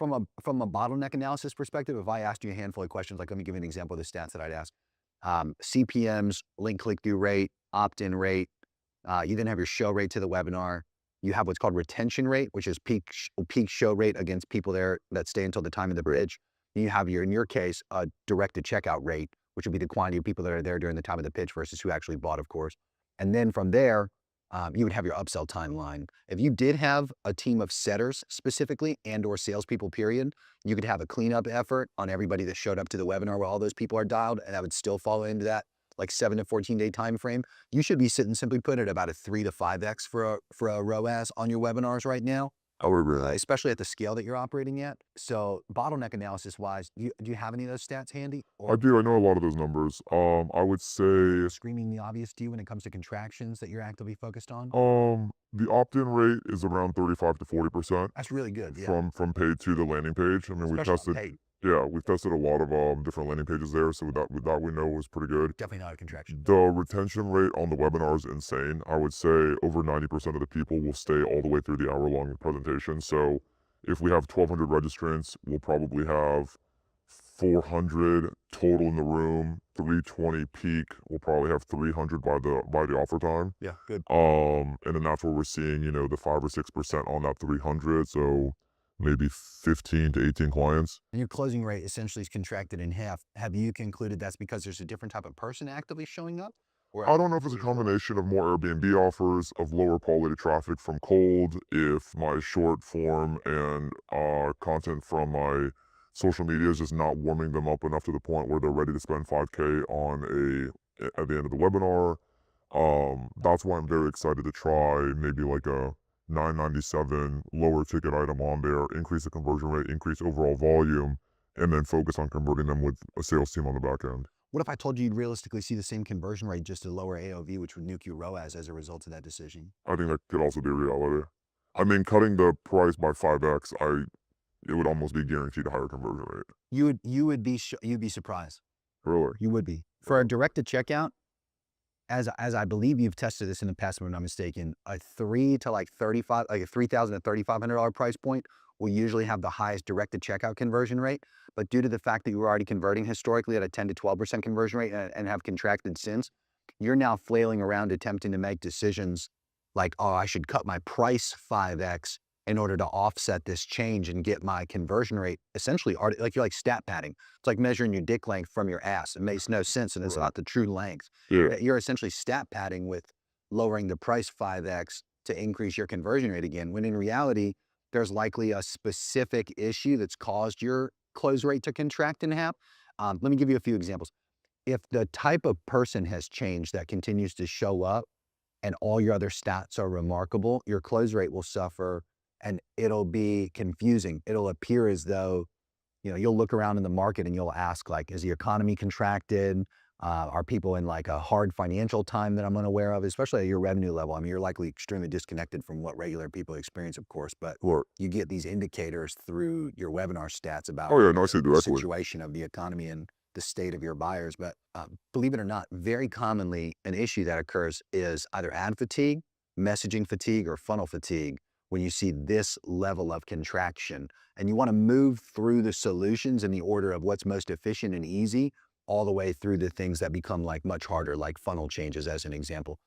from a bottleneck analysis perspective, if I asked you a handful of questions, like let me give you an example of the stats that I'd ask. CPMs, link click-through rate, opt-in rate. You then have your show rate to the webinar. You have what's called retention rate, which is peak show rate against people there that stay until the time of the bridge. And you have in your case, a directed checkout rate, which would be the quantity of people that are there during the time of the pitch versus who actually bought, of course. And then from there, you would have your upsell timeline. If you did have a team of setters specifically and/or salespeople, period, you could have a cleanup effort on everybody that showed up to the webinar where all those people are dialed, and that would still fall into that like 7 to 14 day time frame. You should be sitting, simply put, at about a 3 to 5x for a ROAS on your webinars right now. I would really. Especially at the scale that you're operating at. So bottleneck analysis wise, do you have any of those stats handy? I Or do. I know a lot of those numbers. I would say screaming the obvious to you when it comes to contractions that you're actively focused on? the opt-in rate is around 35 to 40% That's really good, yeah. from paid to the landing page. I mean, we Especially on tested. paid. Yeah, we've tested a lot of different landing pages there, so with that we know was pretty good. Definitely not a contraction. The retention rate on the webinar is insane. I would say over 90% of the people will stay all the way through the hour-long presentation. So if we have 1,200 registrants, we'll probably have 400 total in the room, 320 peak. We'll probably have 300 by the offer time. Yeah, good. And then that's where we're seeing, the 5 or 6% on that 300. So maybe 15 to 18 clients. And your closing rate essentially is contracted in half. Have you concluded that's because there's a different type of person actively showing up? Or I don't know if it's a combination of more Airbnb offers, of lower quality traffic from cold, if my short form and content from my social media is just not warming them up enough to the point where they're ready to spend 5K at the end of the webinar. That's why I'm very excited to try maybe like a $9.97 lower ticket item on there, increase the conversion rate, increase overall volume, and then focus on converting them with a sales team on the back end. what if I told you you'd realistically see the same conversion rate, just a lower AOV, which would nuke your ROAS as a result of that decision? I think that could also be a reality. I mean, cutting the price by 5x, it would almost be guaranteed a higher conversion rate. You'd be surprised. Really? You would be. For a directed checkout, as I believe you've tested this in the past, if I'm not mistaken, a $3,000 to $3,500 price point will usually have the highest directed checkout conversion rate. But due to the fact that you were already converting historically at a 10 to 12% conversion rate and have contracted since, you're now flailing around attempting to make decisions like, oh, I should cut my price 5x in order to offset this change and get my conversion rate essentially, like you're like stat padding. It's like measuring your dick length from your ass. It makes no sense, and it's not the true length. Yeah. You're essentially stat padding with lowering the price 5x to increase your conversion rate again, when in reality, there's likely a specific issue that's caused your close rate to contract in half. Let me give you a few examples. If the type of person has changed that continues to show up and all your other stats are remarkable, your close rate will suffer and it'll be confusing. It'll appear as though, you'll look around in the market and you'll ask, like, is the economy contracted? Are people in like a hard financial time that I'm unaware of, especially at your revenue level? I mean, you're likely extremely disconnected from what regular people experience, of course, but you get these indicators through your webinar stats about Oh yeah, no, I see it the directly. situation of the economy and the state of your buyers. But believe it or not, very commonly an issue that occurs is either ad fatigue, messaging fatigue, or funnel fatigue when you see this level of contraction. And you want to move through the solutions in the order of what's most efficient and easy, all the way through the things that become like much harder, like funnel changes as an example.